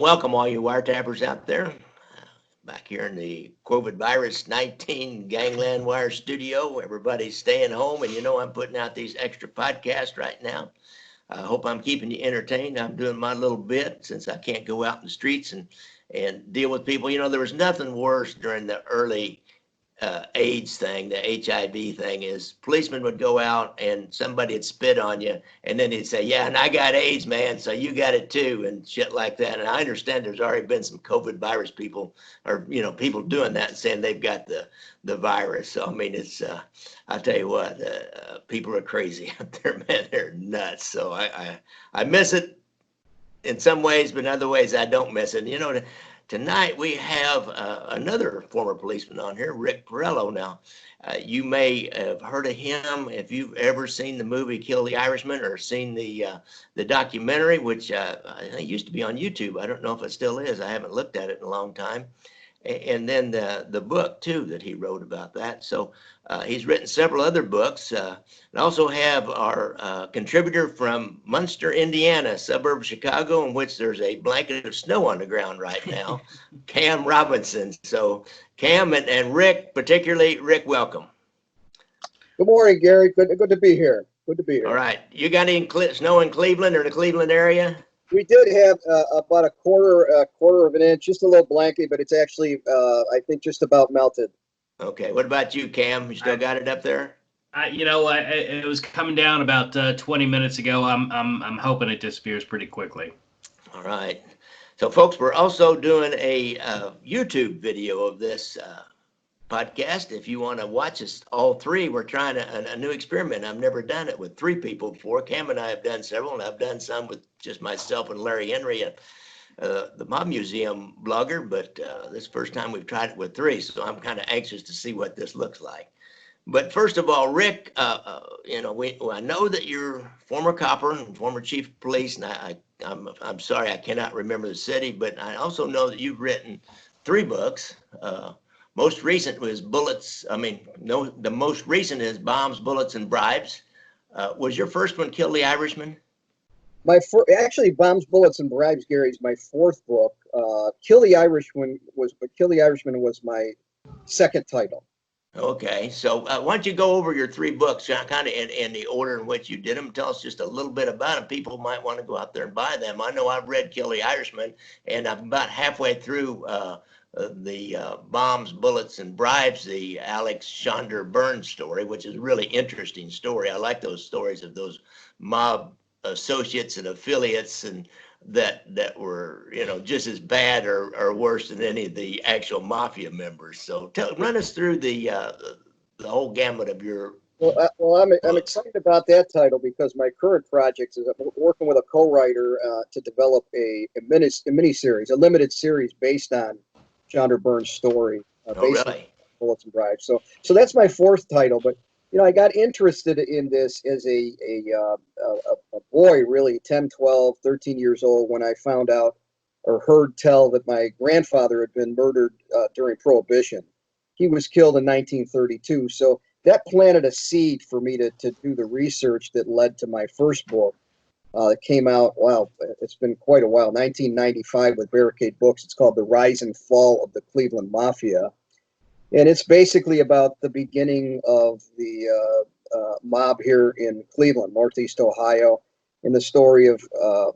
Welcome, all you wiretappers out there. Back here in the COVID virus 19 Gangland Wire studio. Everybody's staying home, and I'm putting out these extra podcasts right now. I hope I'm keeping you entertained. I'm doing my little bit since I can't go out in the streets and deal with people. There was nothing worse during the early AIDS thing, the HIV thing, is policemen would go out and somebody would spit on you, and then he'd say, "Yeah, and I got AIDS, man, so you got it too," and shit like that. And I understand there's already been some COVID virus people, or people doing that and saying they've got the virus. So I mean, it's I'll tell you what, people are crazy out there, man. They're nuts. So I miss it in some ways, but in other ways I don't miss it. Tonight we have another former policeman on here, Rick Porrello. Now, you may have heard of him if you've ever seen the movie Kill the Irishman or seen the documentary, which I think used to be on YouTube. I don't know if it still is. I haven't looked at it in a long time. And then the book too that he wrote about that. So he's written several other books. And also have our contributor from Munster, Indiana, suburb of Chicago, in which there's a blanket of snow on the ground right now, Cam Robinson. So Cam and Rick, particularly Rick, welcome. Good morning, Gary. Good to be here. Good to be here. All right. You got any snow in Cleveland or the Cleveland area? We did have about a quarter of an inch, just a little blanket, but it's actually, I think, just about melted. Okay. What about you, Cam? You still got it up there? It was coming down about 20 minutes ago. I'm hoping it disappears pretty quickly. All right. So, folks, we're also doing a YouTube video of this podcast. If you want to watch us all three, we're trying a new experiment. I've never done it with three people before. Cam and I have done several, and I've done some with just myself and Larry Henry, the Mob Museum blogger, but this first time we've tried it with three, so I'm kind of anxious to see what this looks like. But first of all, Rick, I know that you're former copper and former chief of police, and I'm sorry I cannot remember the city, but I also know that you've written three books. Most recent was the most recent is Bombs, Bullets, and Bribes. Was your first one Kill the Irishman? Actually, Bombs, Bullets, and Bribes, Gary, is my fourth book. Kill the Irishman was my second title. Okay, so why don't you go over your three books, kind of in the order in which you did them? Tell us just a little bit about them. People might want to go out there and buy them. I know I've read Kill the Irishman, and I'm about halfway through the Bombs, Bullets, and Bribes, the Alex Shonder Burns story, which is a really interesting story. I like those stories of those mob associates and affiliates and that were just as bad or worse than any of the actual mafia members. So run us through the whole gamut of your. Well, I'm excited about that title because my current project is I'm working with a co-writer to develop a mini-series, a limited series based on Shonder Burns' story. Based on Bullets and Bribes. So that's my fourth title, but I got interested in this as a boy, really 10, 12, 13 years old, when I found out or heard tell that my grandfather had been murdered during Prohibition. He was killed in 1932. So that planted a seed for me to do the research that led to my first book. It came out, it's been quite a while, 1995 with Barricade Books. It's called The Rise and Fall of the Cleveland Mafia. And it's basically about the beginning of the mob here in Cleveland, Northeast Ohio, and the story of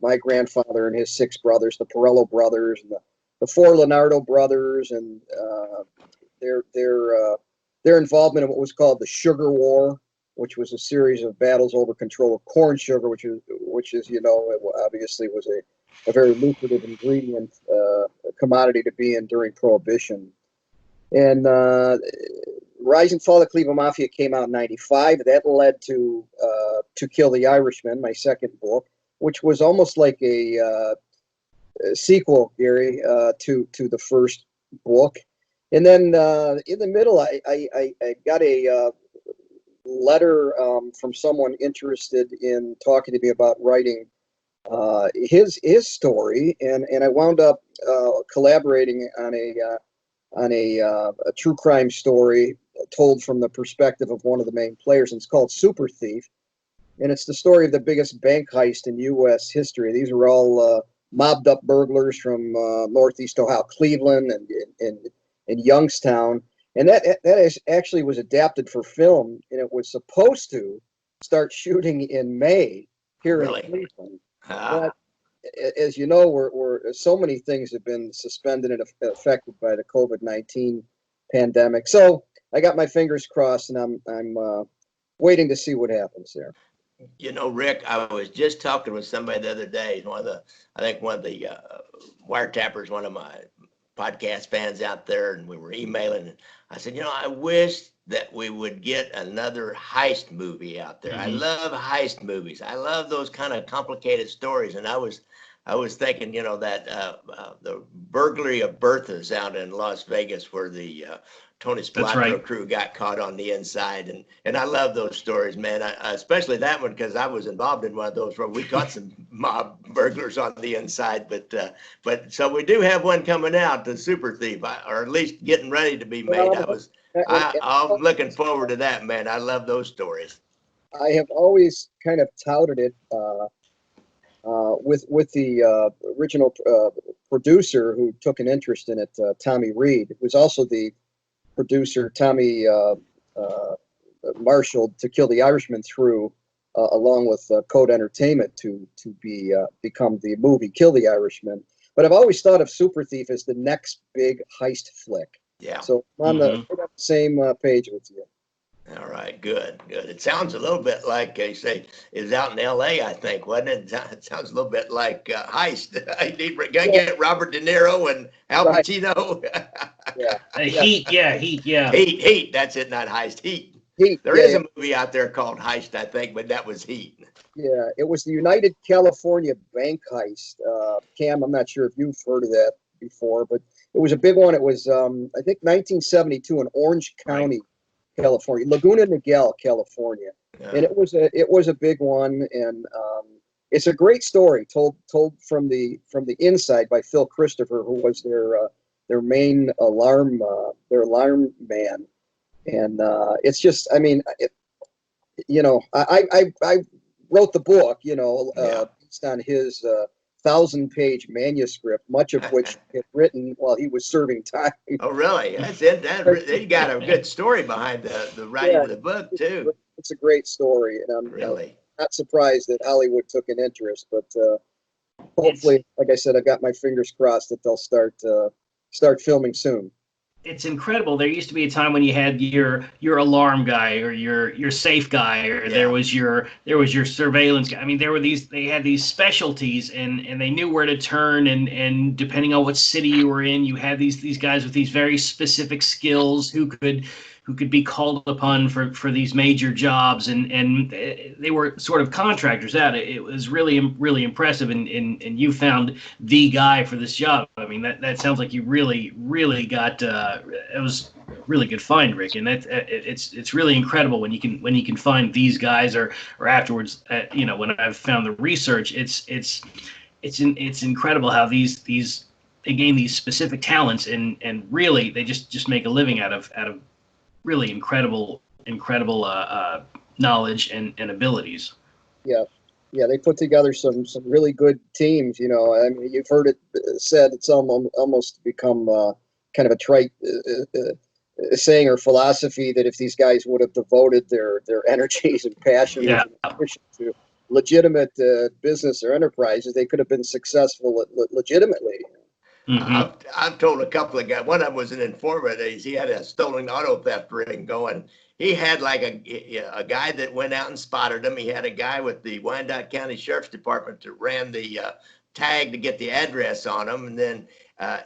my grandfather and his six brothers, the Porrello brothers, and the four Leonardo brothers, and their involvement in what was called the Sugar War, which was a series of battles over control of corn sugar, which is obviously was a very lucrative ingredient, commodity to be in during Prohibition. And Rise and Fall of the Cleveland Mafia came out in 95. That led to Kill the Irishman, my second book, which was almost like a sequel, Gary, to the first book. And then in the middle, I got a letter from someone interested in talking to me about writing his story, and I wound up collaborating on a true crime story told from the perspective of one of the main players, and it's called Super Thief, and it's the story of the biggest bank heist in U.S. history. These are all mobbed up burglars from Northeast Ohio, Cleveland, and Youngstown. And actually was adapted for film, and it was supposed to start shooting in May here Really? in Cleveland. Ah, But as you know, we're so many things have been suspended and affected by the COVID-19 pandemic. So I got my fingers crossed, and I'm waiting to see what happens there. you know, Rick, I was just talking with somebody the other day. I think one of the wiretappers, one of my podcast fans out there, and we were emailing. And I said, you know, I wish that we would get another heist movie out there. I Mhm. love heist movies. I love those kind of complicated stories. And I was thinking, you know, that the burglary of Bertha's out in Las Vegas, where the Tony That's Spilotro right. crew got caught on the inside, and I love those stories, man. Especially that one, because I was involved in one of those where we caught some mob burglars on the inside. But so we do have one coming out, the Super Thief, or at least getting ready to be made. Well, I'm looking forward to that, man. I love those stories. I have always kind of touted it with the original producer who took an interest in it, Tommy Reed. It was also the producer Tommy marshaled To Kill the Irishman through, along with Code Entertainment, to become the movie Kill the Irishman. But I've always thought of Super Thief as the next big heist flick. Yeah. So I'm on the same page with you. All right, good. It sounds a little bit like they say is out in L.A. I think, wasn't it? It sounds a little bit like Heist. Gonna get Robert De Niro and Al Right. Pacino. Yeah. Heat, yeah. Heat. That's it, not Heist. Heat. Heat. There is a movie out there called Heist, I think, but that was Heat. Yeah, it was the United California bank heist. Cam, I'm not sure if you've heard of that before, but it was a big one. It was, I think, 1972 in Orange County, California, Laguna Niguel, California, and it was a big one, and it's a great story told from the inside by Phil Christopher, who was their main alarm man, and it's just, I mean, I wrote the book, based on his 1,000-page manuscript, much of which he had written while he was serving time. Oh, really? That's it. They got a good story behind the writing of the book too. It's a great story, and I'm Really not surprised that Hollywood took an interest. But hopefully, like I said, I got my fingers crossed that they'll start filming soon. It's incredible. There used to be a time when you had your alarm guy or your safe guy, or there was your surveillance guy. I mean, they had these specialties, and they knew where to turn, and depending on what city you were in, you had these guys with these very specific skills who could be called upon for these major jobs, and they were sort of contractors out. It was really impressive, and you found the guy for this job. I mean, that sounds like you really got it was a really good find, Rick, and it's really incredible when you can find these guys, or afterwards, when I've found the research, it's incredible how these they gain these specific talents, and really they just make a living out of really incredible knowledge and abilities. Yeah, they put together some really good teams. I mean, you've heard it said, it's almost become kind of a trite saying or philosophy that if these guys would have devoted their energies and passions and ambition to legitimate business or enterprises, they could have been successful legitimately. Mm-hmm. I've told a couple of guys. One of them was an informant. He had a stolen auto theft ring going. He had like a guy that went out and spotted him. He had a guy with the Wyandotte County Sheriff's Department that ran the tag to get the address on him. And then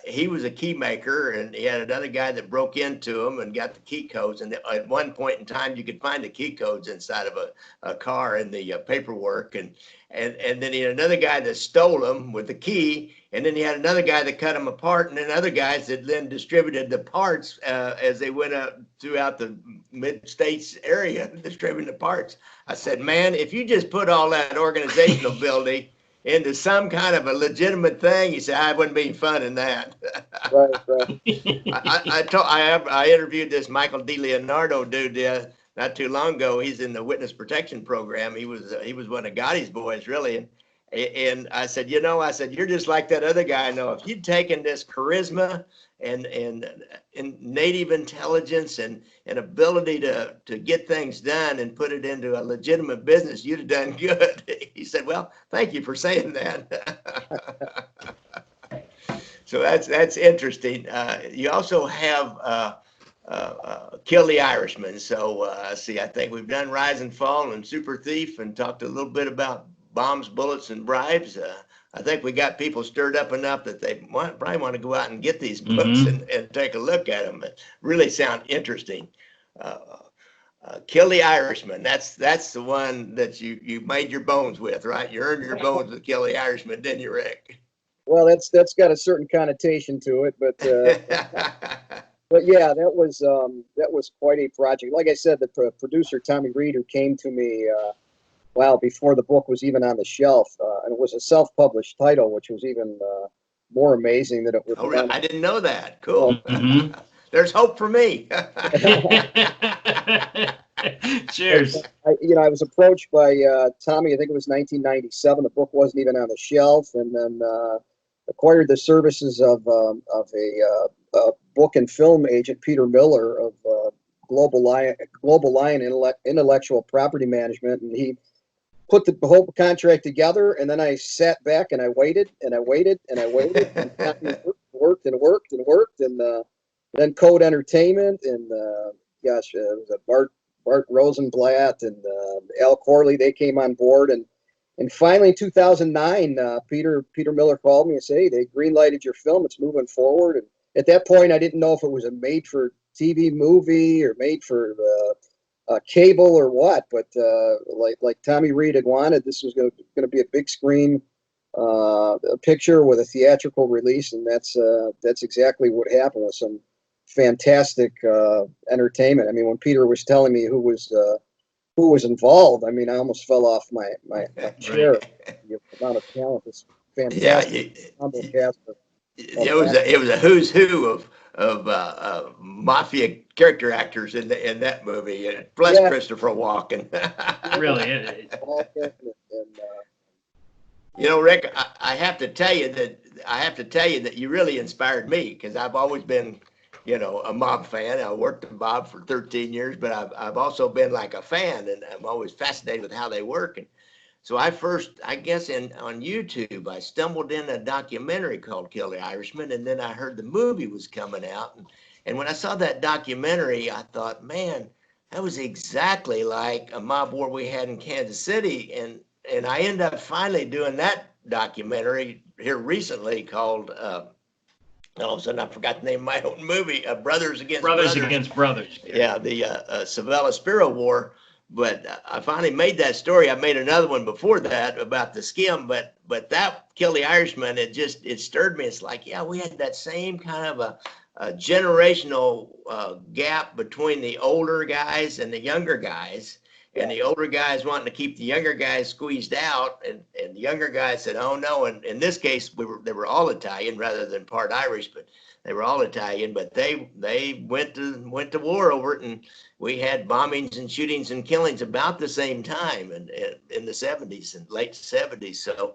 he was a key maker, and he had another guy that broke into him and got the key codes. And at one point in time, you could find the key codes inside of a car in the paperwork. And then he had another guy that stole them with the key. And then he had another guy that cut them apart, and then other guys that then distributed the parts as they went out throughout the mid-states area, distributing the parts. I said, man, if you just put all that organizational building into some kind of a legitimate thing, he said, I wouldn't be fun in that. Right. I interviewed this Michael DiLeonardo dude not too long ago. He's in the witness protection program. He was one of Gotti's boys, really. And I said, I said, you're just like that other guy. I know if you'd taken this charisma and native intelligence and ability to get things done and put it into a legitimate business, you'd have done good. He said, well, thank you for saying that. So that's interesting. You also have Kill the Irishman. So see, I think we've done Rise and Fall and Super Thief and talked a little bit about bombs, bullets, and bribes. I think we got people stirred up enough that they probably want to go out and get these books and take a look at them. It really sound interesting. Kill the Irishman. That's the one that you made your bones with, right? You earned your bones with Kill the Irishman, didn't you, Rick? Well, that's got a certain connotation to it, but yeah, that was quite a project. Like I said, the producer Tommy Reed, who came to me before the book was even on the shelf, and it was a self-published title, which was even more amazing that it was. Oh, really? I didn't know that. Cool. There's hope for me. Cheers. I was approached by Tommy. I think it was 1997. The book wasn't even on the shelf, and then acquired the services of a book and film agent, Peter Miller of Global Lion Intellectual Property Management, and he put the whole contract together. And then I sat back and I waited and I waited and I waited, and worked and worked and worked, and then Code Entertainment and it was Bart Rosenblatt and Al Corley. They came on board, and finally in 2009, Peter Miller called me and said, "Hey, they greenlighted your film. It's moving forward." And at that point, I didn't know if it was a made-for-TV movie or made for cable or what. But like Tommy Reed had wanted, this was going to be a big screen picture with a theatrical release, and that's exactly what happened, with some fantastic entertainment. I mean, when Peter was telling me who was involved, I mean, I almost fell off my chair. Right. The amount of talent is fantastic. Yeah, it was a who's who of mafia character actors in that movie, plus Christopher Walken. Really. Rick, I have to tell you that you really inspired me, because I've always been, a mob fan. I worked in mob for 13 years, but I've also been like a fan, and I'm always fascinated with how they work. And so I guess on YouTube, I stumbled in a documentary called Kill the Irishman, and then I heard the movie was coming out. And when I saw that documentary, I thought, man, that was exactly like a mob war we had in Kansas City. And I ended up finally doing that documentary here recently called, all of a sudden I forgot the name of my own movie, Brothers Against Brothers. Yeah, the Savella-Spiro War. But I finally made that story. I made another one before that about the skim, but that Kill the Irishman, it stirred me. It's like, yeah, we had that same kind of a generational gap between the older guys and the younger guys. And the older guys wanting to keep the younger guys squeezed out, and the younger guys said, "Oh no!" And in this case, they were all Italian rather than part Irish, but they were all Italian. But they went to war over it, and we had bombings and shootings and killings about the same time, and in the 70s and late 70s. So,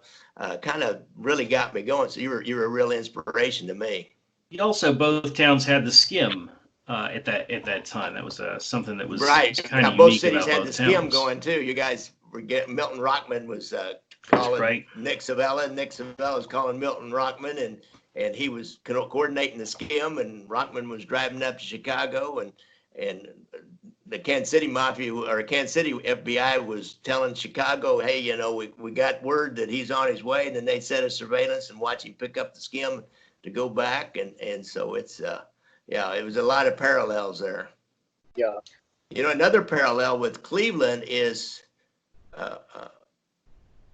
kind of really got me going. So you were a real inspiration to me. Also, both towns had the skim. At that time, that was something that was right. Kind of both unique cities about had both the skim towns. going too. You guys were Milton Rockman was calling right. Nick Savella. Nick Savella was calling Milton Rockman, and he was coordinating the skim, and Rockman was driving up to Chicago, and the Kansas City Mafia or Kansas City FBI was telling Chicago, hey, we got word that he's on his way, and then they set a surveillance and watch him pick up the skim to go back, and so it's it was a lot of parallels there. Yeah. Another parallel with Cleveland is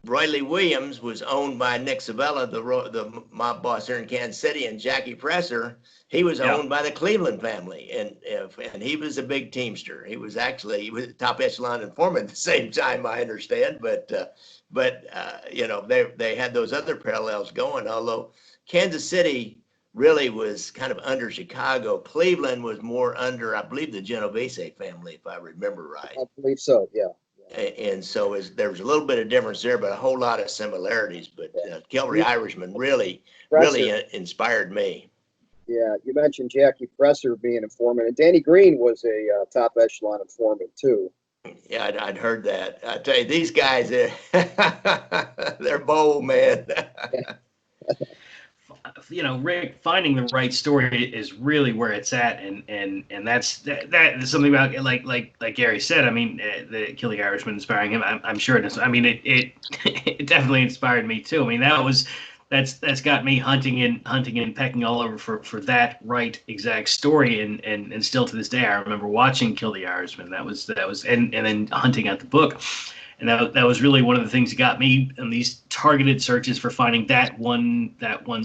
Roy Lee Williams was owned by Nick Savella, the mob boss here in Kansas City, and Jackie Presser, he was owned by the Cleveland family, and he was a big teamster. He was top echelon informant at the same time, I understand, but they had those other parallels going, although Kansas City really was kind of under Chicago. Cleveland was more under, I believe, the Genovese family, if I remember right. I believe so, yeah. And so there was a little bit of difference there, but a whole lot of similarities. But Kill the Irishman really inspired me. Yeah, you mentioned Jackie Presser being an informant, and Danny Greene was a top echelon informant too. Yeah, I'd heard that. I tell you, these guys, they're bold, man. Rick, finding the right story is really where it's at, and that's that is something about like Gary said. I mean, the Kill the Irishman inspiring him. I'm sure it is. I mean, it it definitely inspired me too. I mean, that's got me hunting and pecking all over for that right exact story, and still to this day, I remember watching Kill the Irishman. That was and then hunting out the book. And that was really one of the things that got me in these targeted searches for finding that one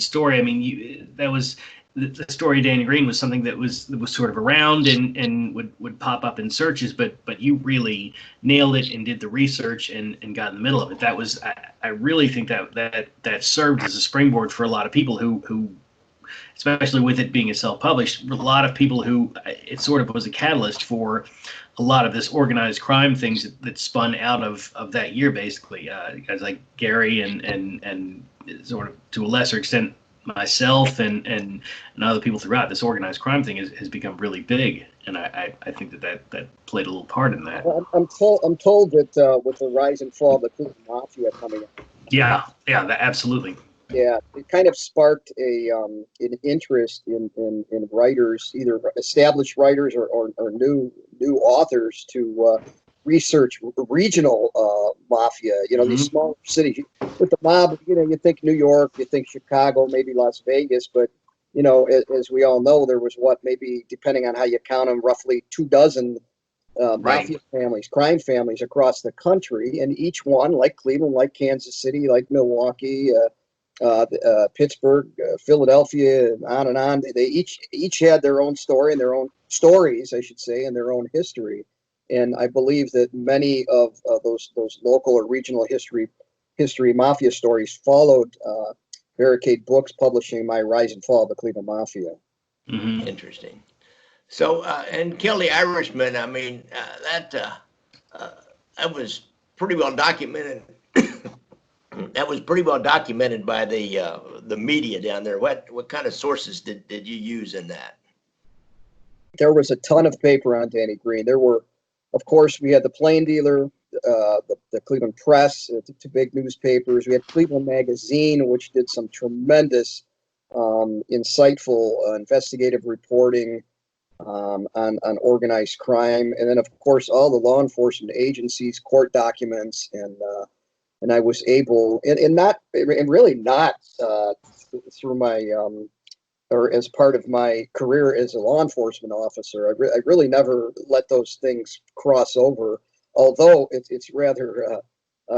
story. I mean, that was the story of Danny Greene was something that was sort of around and would pop up in searches, but you really nailed it and did the research and got in the middle of it. That was I really think that served as a springboard for a lot of people who especially with it being a self-published, a lot of people who it sort of was a catalyst for a lot of this organized crime things that spun out of that year, basically. Guys like Gary and sort of to a lesser extent myself and other people throughout, this organized crime thing has become really big, and I think that played a little part in that. I'm told that with the rise and fall of the Cleveland Mafia coming up. Yeah, absolutely. Yeah, it kind of sparked an interest in writers, either established writers or new authors to research regional mafia. These small cities with the mob. You think New York, you think Chicago, maybe Las Vegas, but as we all know, there was maybe depending on how you count them, roughly 24 mafia families, crime families across the country, and each one, like Cleveland, like Kansas City, like Milwaukee. Pittsburgh, Philadelphia, and on. They each had their own story and their own stories, I should say, and their own history. And I believe that many of those local or regional history mafia stories followed Barricade Books publishing my Rise and Fall of the Cleveland Mafia. Mm-hmm. Interesting. So, and Kill the Irishman, I mean, that was pretty well documented. That was pretty well documented by the media down there. What kind of sources did you use in that? There was a ton of paper on Danny Greene. There were, of course, we had the Plain Dealer, the Cleveland Press, two big newspapers. We had Cleveland Magazine, which did some tremendous, insightful investigative reporting on organized crime, and then of course all the law enforcement agencies, court documents, and I was able, and really not through my, or as part of my career as a law enforcement officer. I really never let those things cross over, although it's rather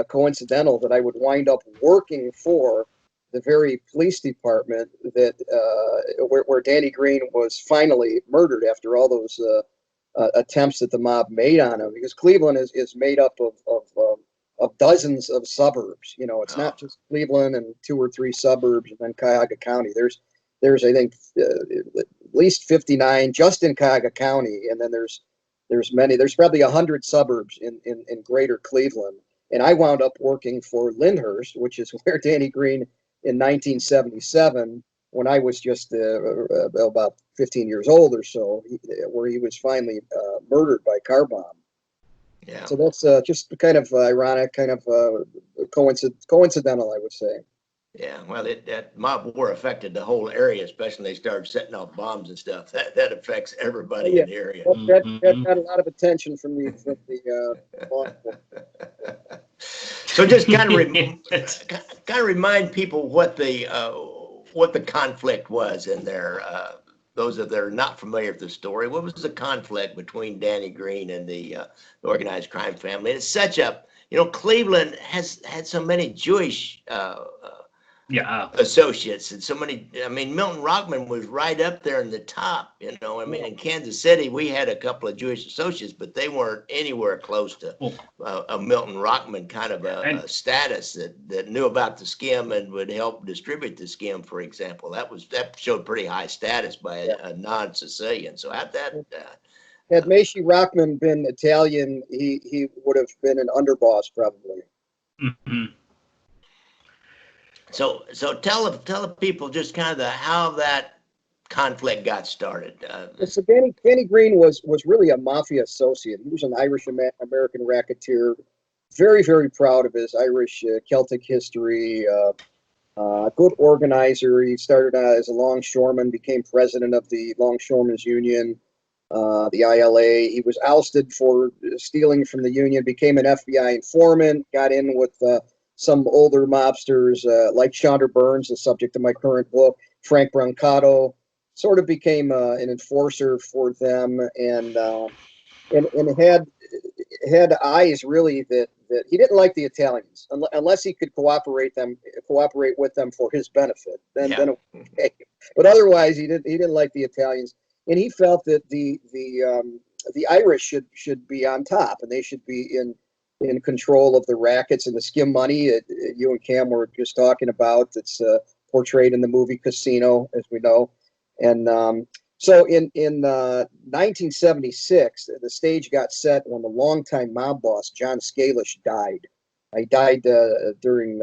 coincidental that I would wind up working for the very police department that where Danny Greene was finally murdered after all those attempts that the mob made on him, because Cleveland is made up of dozens of suburbs. It's not just Cleveland and 2 or 3 suburbs and then Cuyahoga County. There's I think at least 59 just in Cuyahoga County, and then there's many. There's probably 100 suburbs in greater Cleveland. And I wound up working for Lyndhurst, which is where Danny Greene in 1977, when I was just about 15 years old or so, where he was finally murdered by car bomb. Yeah. So that's just kind of ironic, kind of coincidental, I would say. Yeah, well, that mob war affected the whole area, especially when they started setting off bombs and stuff. That affects everybody in the area. That got a lot of attention from the law enforcement. So just kind of remind people what the conflict was in there. Those that are not familiar with the story, what was the conflict between Danny Greene and the organized crime family? It's such a, Cleveland has had so many Jewish associates and so many. I mean, Milton Rockman was right up there in the top. In Kansas City, we had a couple of Jewish associates, but they weren't anywhere close to a Milton Rockman kind of a status that knew about the skim and would help distribute the skim, for example. That showed pretty high status by a non-Sicilian. So Had Macy Rockman been Italian, he would have been an underboss probably. Mhm. So tell the people just kind of how that conflict got started. So Danny Greene was really a mafia associate. He was an Irish American racketeer, very, very proud of his Irish Celtic history. Good organizer. He started as a longshoreman, became president of the Longshoremen's Union, the ILA. He was ousted for stealing from the union, became an FBI informant, got in with some older mobsters like Chandra Burns, the subject of my current book, Frank Brancato, sort of became an enforcer for them, and had eyes really that he didn't like the Italians unless he could cooperate with them for his benefit. Then Yeah. okay. But otherwise he didn't like the Italians, and he felt that the Irish should be on top, and they should be in control of the rackets and the skim money you and Cam were just talking about. That's portrayed in the movie Casino, as we know, and so in 1976, the stage got set when the longtime mob boss John Scalish died. He died during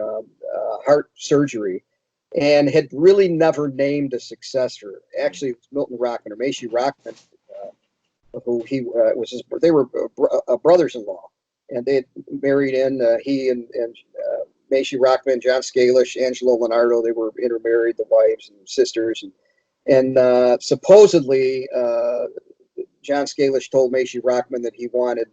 heart surgery, and had really never named a successor. Actually, it was Milton Rockman or Macy Rockman, who he was his. They were brothers-in-law, and they had married in. He and Macy Rockman, John Scalish, Angelo Leonardo. They were intermarried, the wives and sisters, and supposedly John Scalish told Macy Rockman that he wanted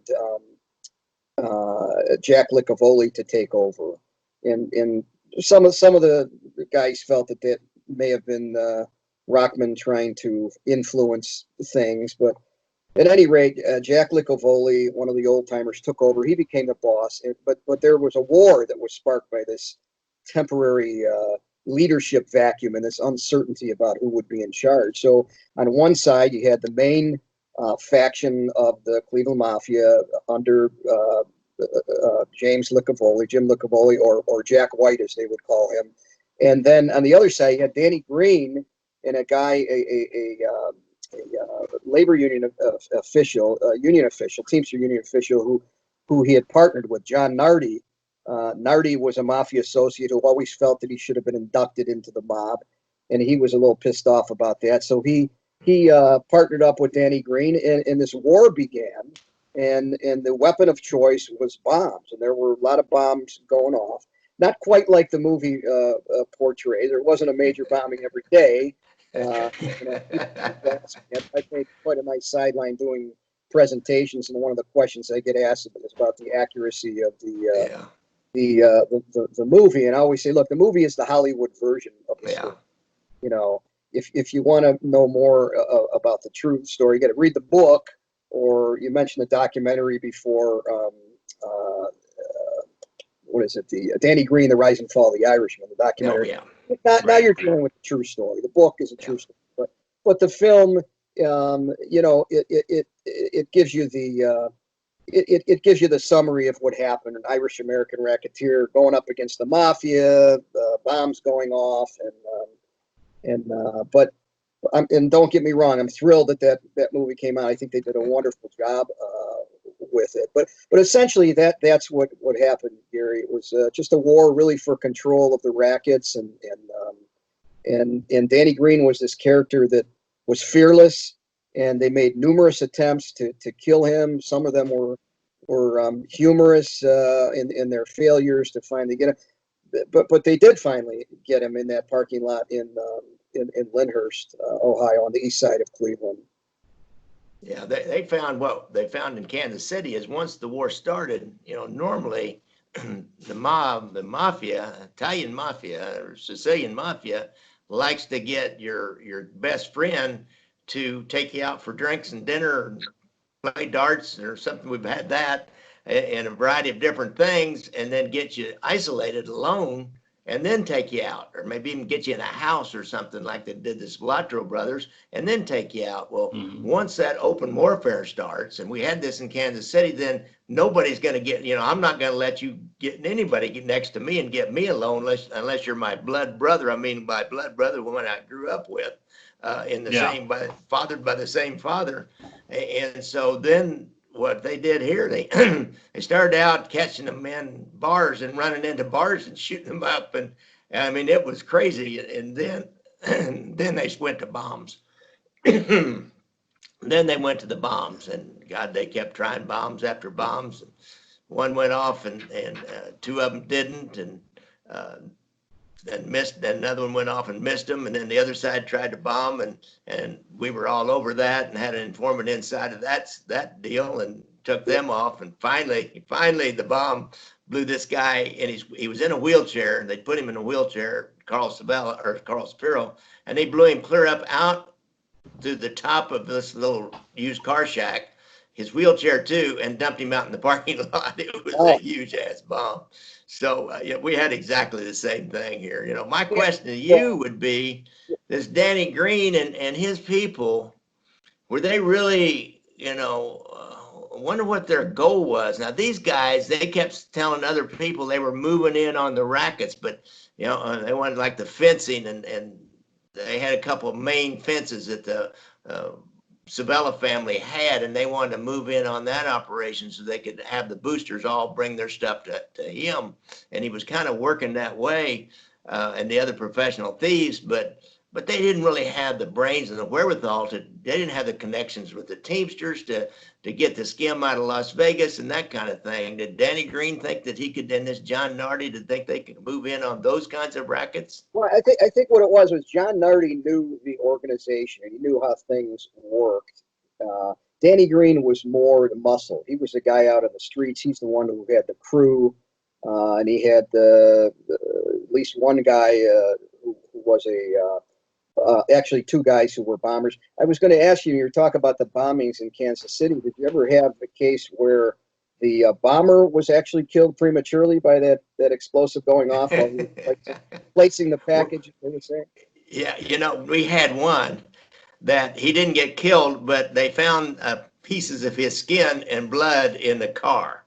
Jack Licavoli to take over, and some of the guys felt that may have been Rockman trying to influence things, but at any rate, Jack Licavoli, one of the old timers, took over. He became the boss, but there was a war that was sparked by this temporary leadership vacuum and this uncertainty about who would be in charge. So on one side, you had the main faction of the Cleveland Mafia under Jim Licavoli, or Jack White, as they would call him. And then on the other side, you had Danny Greene and a guy, a labor union official, Teamster union official, who he had partnered with, John Nardi. Nardi was a mafia associate who always felt that he should have been inducted into the mob, and he was a little pissed off about that. So he partnered up with Danny Greene, and this war began. And the weapon of choice was bombs, and there were a lot of bombs going off. Not quite like the movie portrays. There wasn't a major bombing every day. I've made quite a nice sideline doing presentations, and one of the questions I get asked is about the accuracy of the movie, and I always say, look, the movie is the Hollywood version of the story. You know, if you want to know more about the true story, you got to read the book, or you mentioned the documentary before. What is it? The Danny Greene, The Rise and Fall of the Irishman, the documentary. Oh, yeah. Now you're dealing with the true story. The book is a true story, but the film, it gives you the it gives you the summary of what happened. An Irish American racketeer going up against the mafia, bombs going off, and don't get me wrong, I'm thrilled that movie came out. I think they did a wonderful job with it. But essentially that's what happened, Gary. It was just a war really for control of the rackets, and Danny Greene was this character that was fearless, and they made numerous attempts to kill him. Some of them were humorous in their failures to finally get him, but they did finally get him in that parking lot in Lyndhurst, Ohio, on the east side of Cleveland. Yeah, they found what they found in Kansas City is once the war started, normally the mafia, Italian mafia or Sicilian mafia likes to get your best friend to take you out for drinks and dinner and play darts or something. We've had that and a variety of different things, and then get you isolated alone and then take you out, or maybe even get you in a house or something like they did the Spilotro brothers, and then take you out. Well, once that open warfare starts, and we had this in Kansas City, then nobody's going to get, I'm not going to let you get anybody get next to me and get me alone unless you're my blood brother. I mean, my blood brother, the one I grew up with, in the same, fathered by the same father. And so then what they did here, they they started out catching them in bars and running into bars and shooting them up, and I mean it was crazy. And then then they went to bombs. Then they went to the bombs, and God, they kept trying bombs after bombs. One went off, and two of them didn't, and missed. Then another one went off and missed them, and then the other side tried to bomb, and we were all over that, and had an informant inside of that deal, and took them off. And finally, the bomb blew this guy, and he was in a wheelchair, and they put him in a wheelchair, Carl Spiro, and they blew him clear up out to the top of this little used car shack, his wheelchair too, and dumped him out in the parking lot. It was a huge ass bomb. So yeah, we had exactly the same thing here. You know, my question to you would be: this Danny Greene and his people, were they really, you know? I wonder what their goal was. Now these guys, they kept telling other people they were moving in on the rackets, but you know, they wanted like the fencing, and they had a couple of main fences that the Sabella family had, and they wanted to move in on that operation so they could have the boosters all bring their stuff to him. And he was kind of working that way, and the other professional thieves, but they didn't really have the brains and the wherewithal they didn't have the connections with the Teamsters to get the skim out of Las Vegas and that kind of thing. Did Danny Greene think that he could, and this John Nardi, to think they could move in on those kinds of rackets? Well, I think what it was John Nardi knew the organization. He knew how things worked. Danny Greene was more the muscle. He was the guy out on the streets. He's the one who had the crew, and he had at least one guy who was actually two guys who were bombers. I was going to ask you, you talk about the bombings in Kansas City. Did you ever have a case where the bomber was actually killed prematurely by that explosive going off while he was placing the package? Yeah, you know, we had one that he didn't get killed, but they found pieces of his skin and blood in the car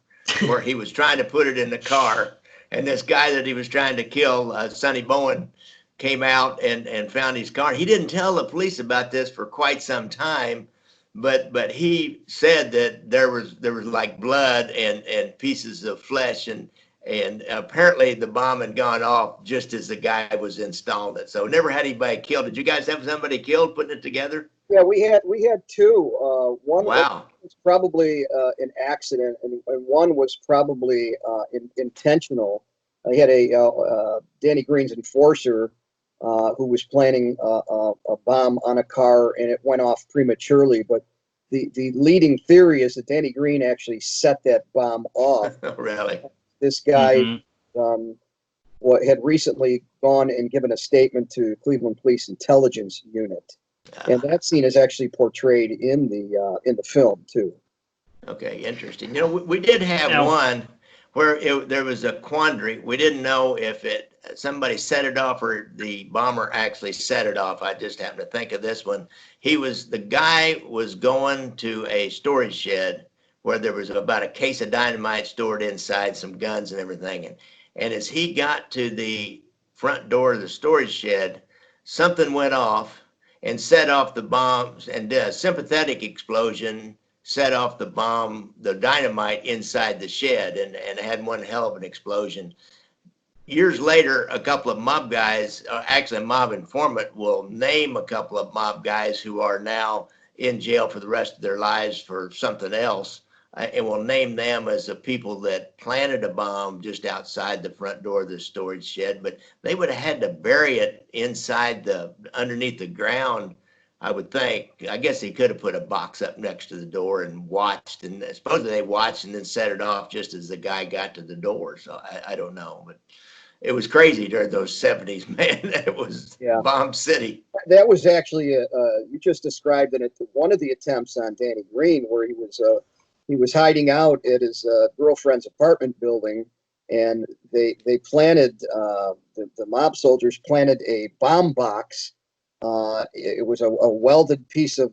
where he was trying to put it in the car. And this guy that he was trying to kill, Sonny Bowen, came out and found his car. He didn't tell the police about this for quite some time, but he said that there was like blood and pieces of flesh, and apparently the bomb had gone off just as the guy was installing it. So never had anybody killed. Did you guys have somebody killed putting it together? Yeah, we had two. One Wow. was probably an accident, and one was probably intentional. I had a Danny Greene's enforcer who was planning a bomb on a car, and it went off prematurely. But the leading theory is that Danny Greene actually set that bomb off. Really? This guy had recently gone and given a statement to Cleveland Police Intelligence Unit, and that scene is actually portrayed in the film too. Okay, interesting. You know, we did have one where there was a quandary. We didn't know if somebody set it off or the bomber actually set it off. I just happened to think of this one. The guy was going to a storage shed where there was about a case of dynamite stored inside, some guns and everything. And as he got to the front door of the storage shed, something went off and set off the bombs, and a sympathetic explosion set off the bomb, the dynamite inside the shed, and had one hell of an explosion. Years later, a couple of mob guys, actually a mob informant, will name a couple of mob guys who are now in jail for the rest of their lives for something else, and will name them as the people that planted a bomb just outside the front door of the storage shed. But they would have had to bury it underneath the ground, I would think. I guess he could have put a box up next to the door and watched, and supposedly they watched and then set it off just as the guy got to the door. So I don't know, but it was crazy during those 70s, man. It was Bomb City. That was actually you just described it. One of the attempts on Danny Greene, where he was hiding out at his girlfriend's apartment building, and they planted the mob soldiers planted a bomb box. It was a welded piece of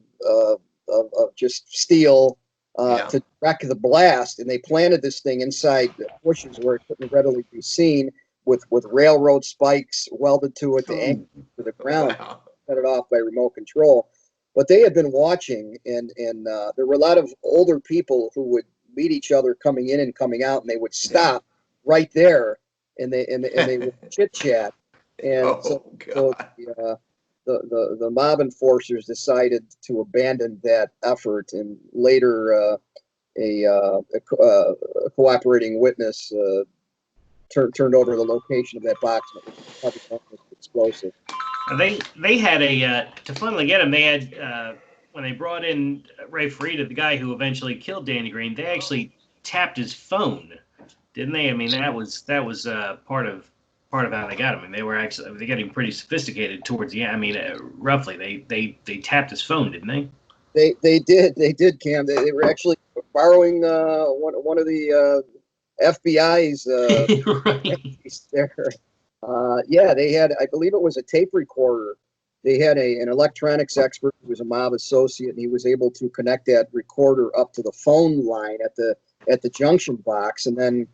just steel to direct the blast, and they planted this thing inside the bushes where it couldn't readily be seen, with railroad spikes welded to it to anchor to the ground. Wow. Set it off by remote control. but they had been watching, and there were a lot of older people who would meet each other coming in and coming out, and they would stop right there, and they would chit chat, and Oh so God. the mob enforcers decided to abandon that effort, and later a cooperating witness turned over the location of that box, and it was probably explosive. They had to finally get him. They had when they brought in Ray Farida, the guy who eventually killed Danny Greene. They actually tapped his phone, didn't they? I mean, that was part of how they got him. I mean, they got him pretty sophisticated towards the end. I mean, roughly they tapped his phone, didn't they? They did, Cam. They were actually borrowing one of the FBI's Right. there. Yeah, they had, I believe it was a tape recorder. They had an electronics expert who was a mob associate, and he was able to connect that recorder up to the phone line at the junction box, and then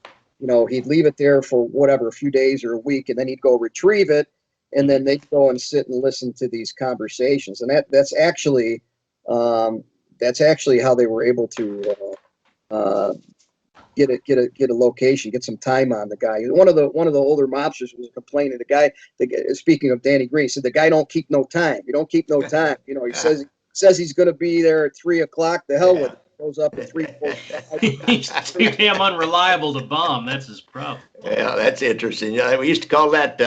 he'd leave it there for whatever, a few days or a week, and then he'd go retrieve it, and then they'd go and sit and listen to these conversations, and that's actually how they were able to get a location, get some time on the guy. One of the older mobsters was complaining. Speaking of Danny Greene, said the guy don't keep no time. You don't keep no time. He says he's going to be there at 3 o'clock. The hell with it. Goes up at 3:45. He's too damn unreliable to bomb. That's his problem. Yeah, that's interesting. We used to call that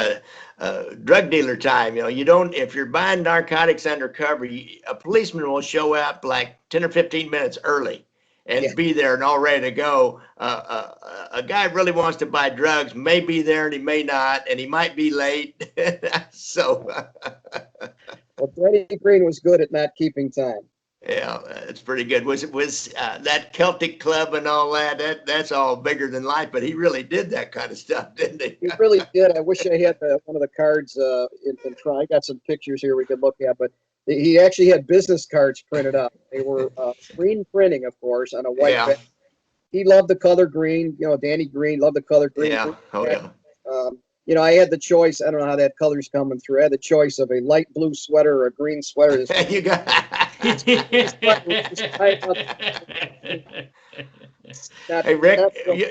drug dealer time. You don't, if you're buying narcotics undercover, a policeman will show up like 10 or 15 minutes early and be there and all ready to go. A guy really wants to buy drugs, may be there and he may not, and he might be late. So, well, Danny Greene was good at not keeping time. yeah, it's pretty good. Was that Celtic club and all that? That's all bigger than life, but he really did that kind of stuff, didn't he? He really did. I wish I had one of the cards in front. I got some pictures here we could look at, but he actually had business cards printed up. They were green printing, of course, on a white background. He loved the color green. Danny Greene loved the color green. Yeah. Oh, yeah. I had the choice. I don't know how that color's coming through. I had the choice of a light blue sweater or a green sweater. You got. Hey Rick,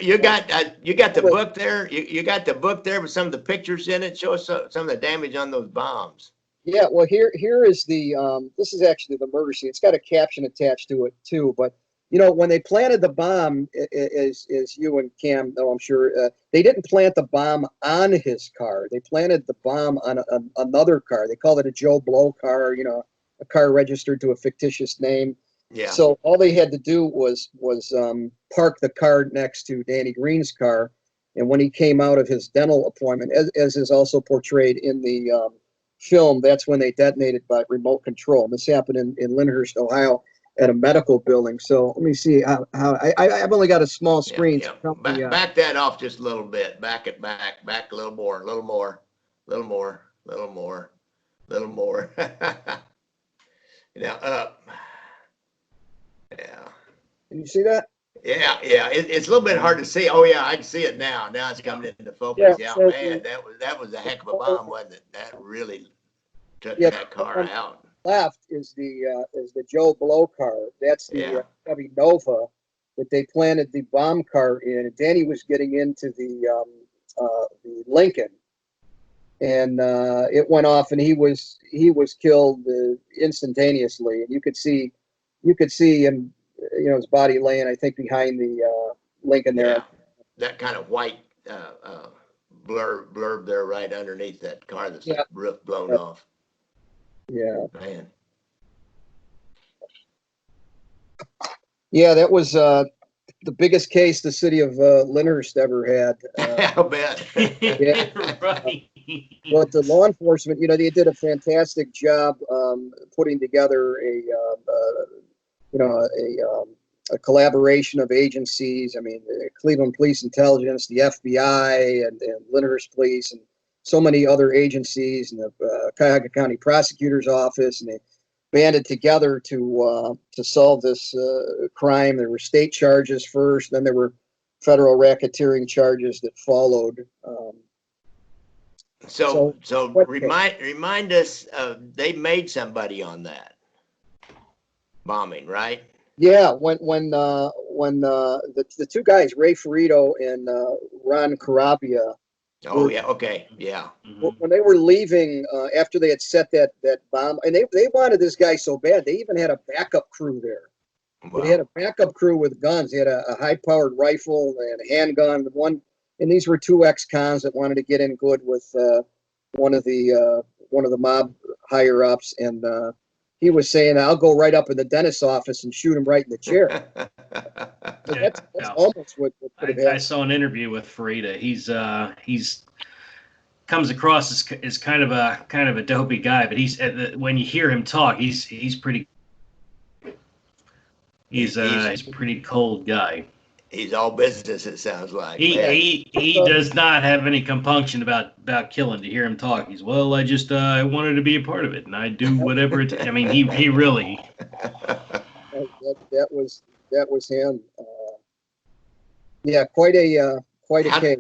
you got the book there. You got the book there with some of the pictures in it. Show us some of the damage on those bombs. Yeah, well, here is the. This is actually the murder scene. It's got a caption attached to it too. But when they planted the bomb, as you and Cam know, I'm sure they didn't plant the bomb on his car. They planted the bomb on another car. They called it a Joe Blow car. A car registered to a fictitious name. Yeah. So all they had to do was park the car next to Danny Greene's car, and when he came out of his dental appointment, as is also portrayed in the film, that's when they detonated by remote control. This happened in Lyndhurst, Ohio, at a medical building. So let me see how I've only got a small screen. Yeah. Back that off just a little bit. Back it back a little more, a little more. Up. Yeah. Can you see that? Yeah. It's a little bit hard to see. Oh yeah, I can see it now. Now it's coming into focus. Yeah, so man, that was a heck of a bomb, wasn't it? That really took that car out. Left is the Joe Blow car. That's the Chevy Nova that they planted the bomb car in. And Danny was getting into the Lincoln, and it went off, and he was killed instantaneously. And you could see him, his body laying, I think, behind the Lincoln there. Yeah. That kind of white blurb there right underneath that car that's the roof blown off. Yeah. Man. Yeah, that was the biggest case the city of Lyndhurst ever had. I'll bet. Yeah. Right. But the law enforcement, they did a fantastic job putting together a collaboration of agencies. I mean, the Cleveland Police Intelligence, the FBI, and Lyndhurst Police, and so many other agencies, and the Cuyahoga County Prosecutor's Office, and they banded together to solve this crime. There were state charges first, then there were federal racketeering charges that followed. So remind us, they made somebody on that. bombing, right? Yeah, when the two guys, Ray Ferrito and Ron Carabia, Oh yeah, okay, yeah. when they were leaving after they had set that bomb, and they wanted this guy so bad, they even had a backup crew there. Wow. They had a backup crew with guns. They had a high-powered rifle and a handgun. And these were two ex-cons that wanted to get in good with one of the mob higher-ups, and he was saying, "I'll go right up in the dentist's office and shoot him right in the chair." So that's almost what could have happened. I saw an interview with Farida. He's comes across as kind of a dopey guy, but when you hear him talk, he's pretty. He's a pretty cold guy. He's all business, it sounds like. He does not have any compunction about killing. To hear him talk, he's, well, I wanted to be a part of it, and I do whatever. I mean, he really. That was him. Yeah, quite a case.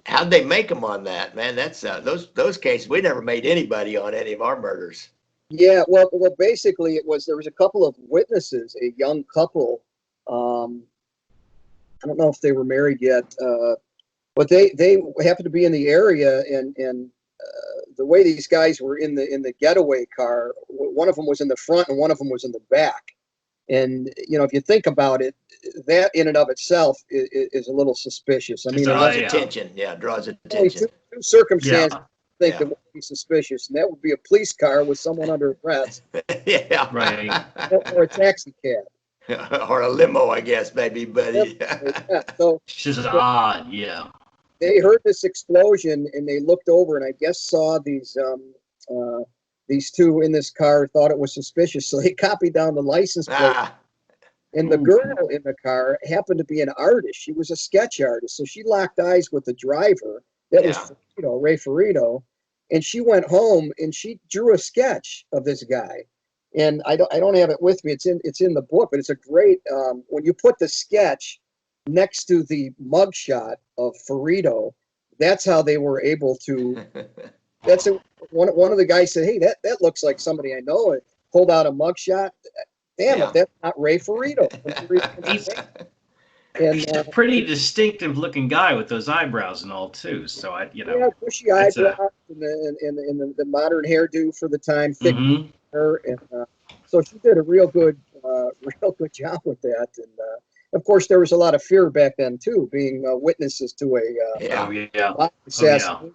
How'd they make him on that, man? That's those cases. We never made anybody on any of our murders. Yeah, well, basically, there was a couple of witnesses, a young couple. I don't know if they were married yet, but they happened to be in the area, and the way these guys were in the getaway car, one of them was in the front and one of them was in the back. And if you think about it, that in and of itself is a little suspicious. I mean, it draws attention. Yeah, it draws attention. Two circumstances. Think that would be suspicious, and that would be a police car with someone under arrest. Yeah, right. Or a taxi cab. Or a limo, I guess, maybe. But yeah. So it's just odd. Yeah. They heard this explosion and they looked over and I guess saw these two in this car, thought it was suspicious, so they copied down the license plate. And the girl in the car happened to be an artist. She was a sketch artist, so she locked eyes with the driver. That was Ray Ferrito. And she went home and she drew a sketch of this guy. And I don't have it with me. It's in the book, but it's a great when you put the sketch next to the mugshot of Ferrito, that's how they were able to. One of the guys said, "Hey, that looks like somebody I know." And pulled out a mugshot. Damn it, that's not Ray Ferrito. He's a pretty distinctive looking guy with those eyebrows and all too. So bushy eyebrows and the modern hairdo for the time, thick hair, and so she did a real good job with that. And of course, there was a lot of fear back then too, being witnesses to a assassination.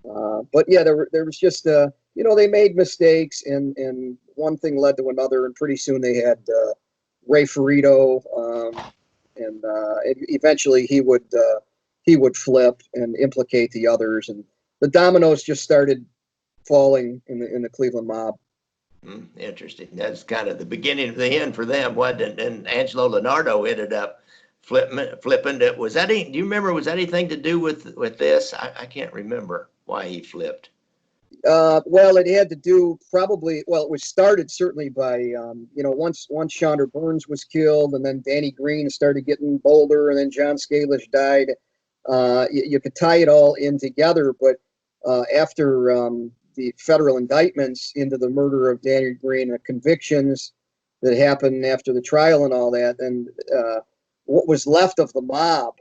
But yeah, there was just they made mistakes, and one thing led to another, and pretty soon they had Ray Ferrito. And eventually he would flip and implicate the others, and the dominoes just started falling in the Cleveland mob. Interesting. That's kind of the beginning of the end for them, wasn't it? And Angelo Leonardo ended up flipping it. Do you remember? Was that anything to do with this? I can't remember why he flipped. Well, it had to do probably. Well, it was started certainly by once Chandra Burns was killed, and then Danny Greene started getting bolder, and then John Scalish died. You could tie it all in together, but after the federal indictments into the murder of Danny Greene, the convictions that happened after the trial and all that, and what was left of the mob,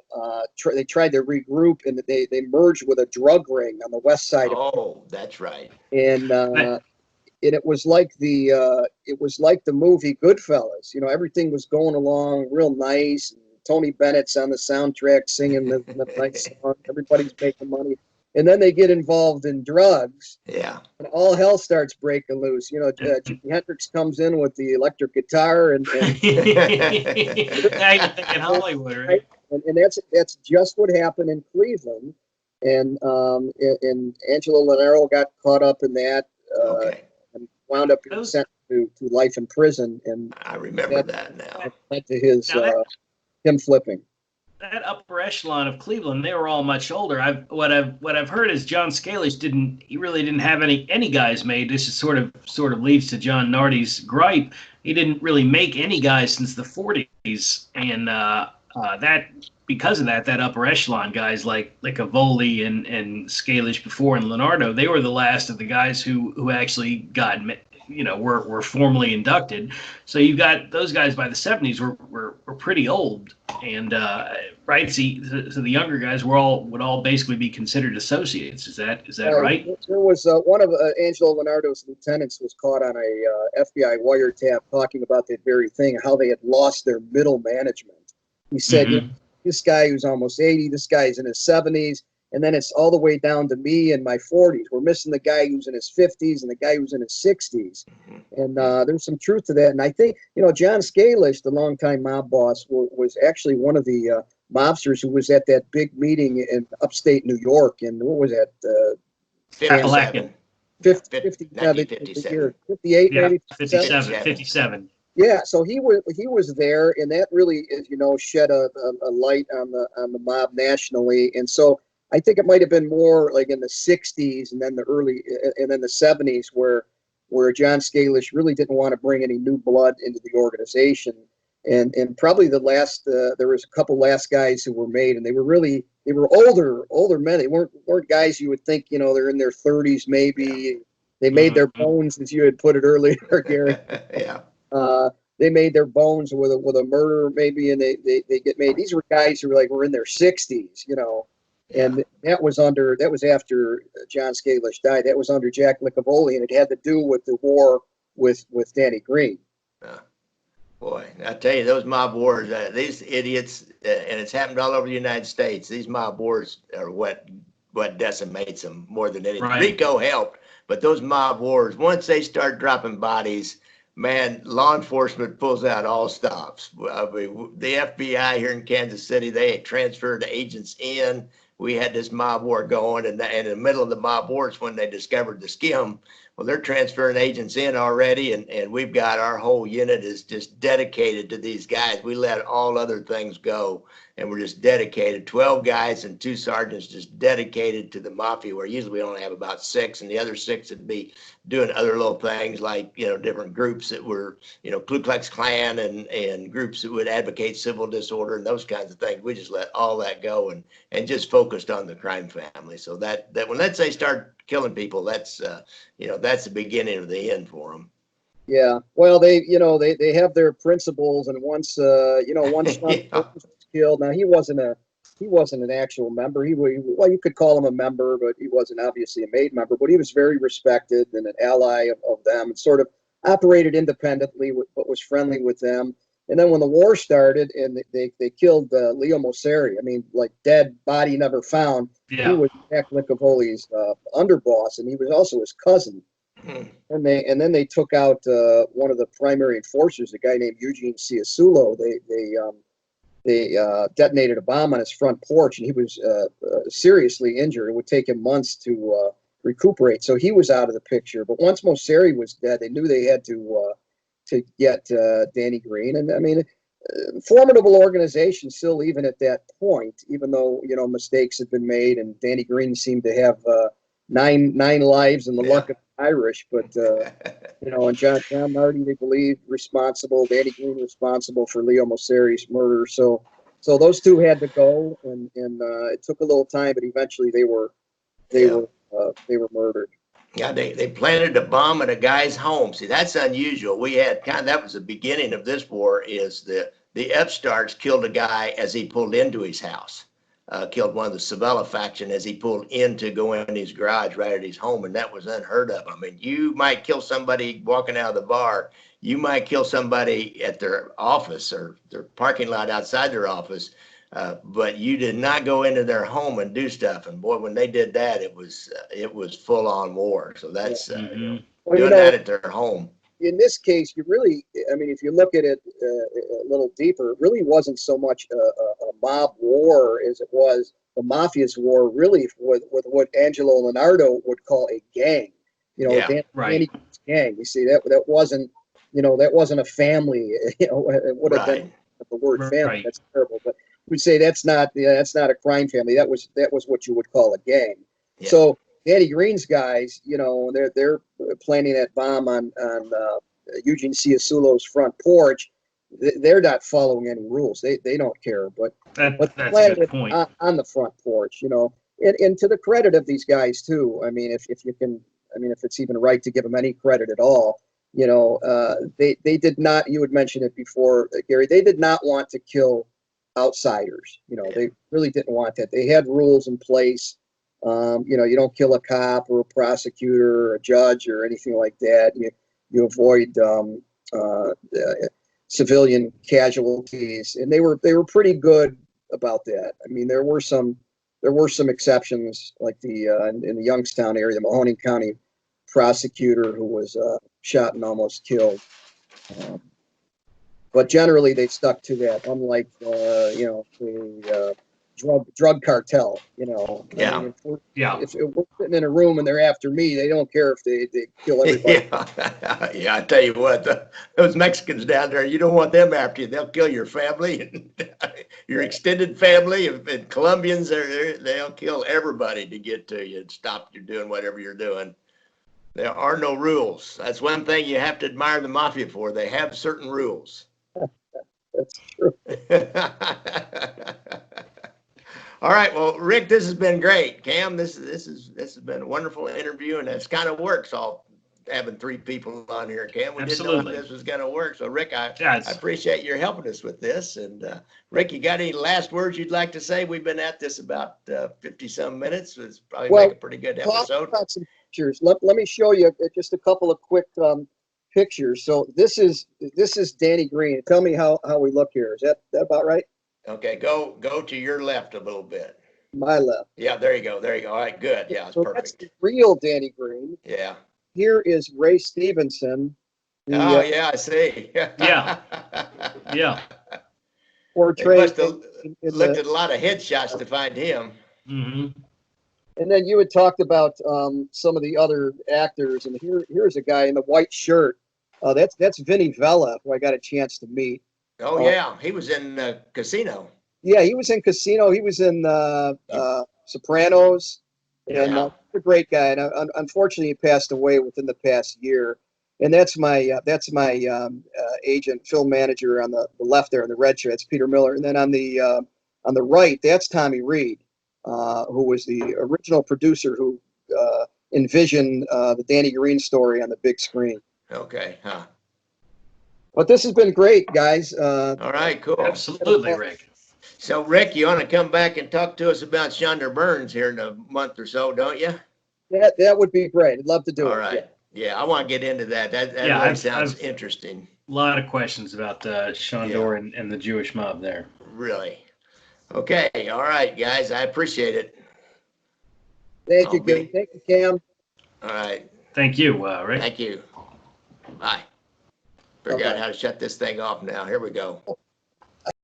they tried to regroup, and they merged with a drug ring on the west side. That's right. And it was like the movie Goodfellas. Everything was going along real nice. And Tony Bennett's on the soundtrack singing the nice song. Everybody's making money. And then they get involved in drugs. Yeah. And all hell starts breaking loose. Jimi Hendrix comes in with the electric guitar, and now you're thinking Hollywood, right? And that's just what happened in Cleveland. And Angelo Leonardo got caught up in that, and wound up being sent to life in prison. And I remember that now. That led to his him flipping. That upper echelon of Cleveland, they were all much older. What I've heard is John Scalish really didn't have any guys made. This is sort of leads to John Nardi's gripe. He didn't really make any guys since the 40s, and that because of that upper echelon guys like Avoli and Scalish before and Leonardo, they were the last of the guys who actually got were formally inducted. So you've got those guys by the 70s were pretty old, and right. See, so the younger guys would all basically be considered associates. Is that right? There was one of Angelo Leonardo's lieutenants was caught on a FBI wiretap talking about that very thing, how they had lost their middle management. He said, this guy who's almost 80, this guy's in his 70s, and then it's all the way down to me in my 40s. We're missing the guy who's in his 50s and the guy who's in his 60s. And there's some truth to that. And I think, John Scalish, the longtime mob boss, was actually one of the mobsters who was at that big meeting in upstate New York. And what was that? 57. 1957. 58, Yeah, maybe? 57. Yeah, so he was there, and that really, shed a light on the mob nationally. And so I think it might have been more like in the 60s and then the 70s where John Scalish really didn't want to bring any new blood into the organization. And probably the last there was a couple last guys who were made, and they were older men. They weren't guys you would think, they're in their 30s maybe. They made their bones, as you had put it earlier, Gary. Yeah. They made their bones with a murder maybe, and they get made. These were guys who were in their 60s, and that was after John Scalish died. That was under Jack Licavoli, and it had to do with the war with Danny Greene. Boy, I tell you, those mob wars, these idiots, and it's happened all over the United States. These mob wars are what decimates them more than anything. Right. RICO helped, but those mob wars, once they start dropping bodies, man, law enforcement pulls out all stops. I mean, the FBI here in Kansas City, they had transferred agents in. We had this mob war going, and in the middle of the mob wars, when they discovered the skim, well, they're transferring agents in already, and we've got our whole unit is just dedicated to these guys. We let all other things go, and we're just dedicated. 12 guys and 2 sergeants just dedicated to the mafia, where usually we only have about 6, and the other 6 would be doing other little things like, different groups that were, Ku Klux Klan and groups that would advocate civil disorder and those kinds of things. We just let all that go and just focused on the crime family. So that when let's say start killing people, that's that's the beginning of the end for them. Yeah, well, they have their principles, and once once was killed. Now he wasn't an actual member. Well, you could call him a member, but he wasn't obviously a made member. But he was very respected and an ally of them, and sort of operated independently, but was friendly with them. And then when the war started and they killed Leo Mosseri, I mean, like dead body never found. Yeah. He was Jack Licavoli's underboss, and he was also his cousin. And then they took out one of the primary enforcers, a guy named Eugene Ciasulo. They detonated a bomb on his front porch, and he was seriously injured. It would take him months to recuperate. So he was out of the picture. But once Mosseri was dead, they knew they had to get Danny Greene. And I mean, formidable organization still, even at that point, even though mistakes had been made, and Danny Greene seemed to have nine lives and the luck of the Irish. But and John Nardi, they believe, responsible. Danny Greene responsible for Leo Mosseri's murder. So those two had to go, and it took a little time, but eventually they were murdered. Yeah, they planted a bomb at a guy's home. See, that's unusual. We had that was the beginning of this war. Is the upstarts killed a guy as he pulled into his house. Killed one of the Sabella faction as he pulled in to go in his garage right at his home, and that was unheard of. I mean, you might kill somebody walking out of the bar. You might kill somebody at their office or their parking lot outside their office, but you did not go into their home and do stuff. And boy, when they did that, it was full on war. So that's doing that at their home. In this case, if you look at it a little deeper, it really wasn't so much a mob war as it was the mafia's war, really, with what Angelo Leonardo would call a gang. Danny gang. You see, that wasn't a family. It would have been the word family. Right. That's terrible, but we'd say that's not a crime family. That was what you would call a gang. Yeah. So Danny Greene's guys, they're planting that bomb on Eugene Ciasulo's front porch. They're not following any rules. They don't care. But that's a good point. On the front porch, and to the credit of these guys too. I mean, if it's even right to give them any credit at all, they did not. You had mentioned it before, Gary. They did not want to kill outsiders. They really didn't want that. They had rules in place. You don't kill a cop or a prosecutor or a judge or anything like that. You avoid civilian casualties, and they were pretty good about that. I mean, there were some exceptions, like in the Youngstown area, the Mahoning County prosecutor who was shot and almost killed. But generally, they stuck to that. Unlike the drug cartel. Yeah. I mean, if we're sitting in a room and they're after me, they don't care if they kill everybody. Yeah, I tell you what, those Mexicans down there, you don't want them after you. They'll kill your family and your extended family. And Colombians, they'll kill everybody to get to you and stop you doing whatever you're doing. There are no rules. That's one thing you have to admire the mafia for. They have certain rules. That's true. All right. Well, Rick, this has been great. Cam, this has been a wonderful interview, and it's kind of works all having three people on here. Cam, we didn't know if this was going to work. So, Rick, I appreciate your helping us with this. And Rick, you got any last words you'd like to say? We've been at this about 50-some minutes. It's probably make a pretty good episode. About some pictures. Let me show you just a couple of quick pictures. So this is Danny Greene. Tell me how we look here. Is that about right? Okay, go to your left a little bit. My left. Yeah, there you go. All right, good. Yeah, it's perfect. That's the real Danny Greene. Yeah. Here is Ray Stevenson. Yeah, I see. Yeah. Yeah. Portrayed. Looked at a lot of headshots to find him. Mm-hmm. And then you had talked about some of the other actors, and here's a guy in the white shirt. That's Vinny Vella, who I got a chance to meet. Oh yeah, he was in Casino. Yeah, he was in Casino. He was in Sopranos, and a great guy. And unfortunately, he passed away within the past year. And that's my agent, film manager on the left there in the red shirt. That's Peter Miller. And then on the right, that's Tommy Reed, who was the original producer who envisioned the Danny Greene story on the big screen. Okay. Huh. But this has been great, guys. All right, cool. Absolutely, Rick. So, Rick, you want to come back and talk to us about Shonda Burns here in a month or so, don't you? That would be great. I'd love to do it. All right. Yeah, I want to get into that. That really sounds interesting. A lot of questions about Shonda and the Jewish mob there. Really? Okay. All right, guys. I appreciate it. Thank you, Gary. Thank you, Cam. All right. Thank you, Rick. Thank you. Bye. Figure out how to shut this thing off now. Here we go.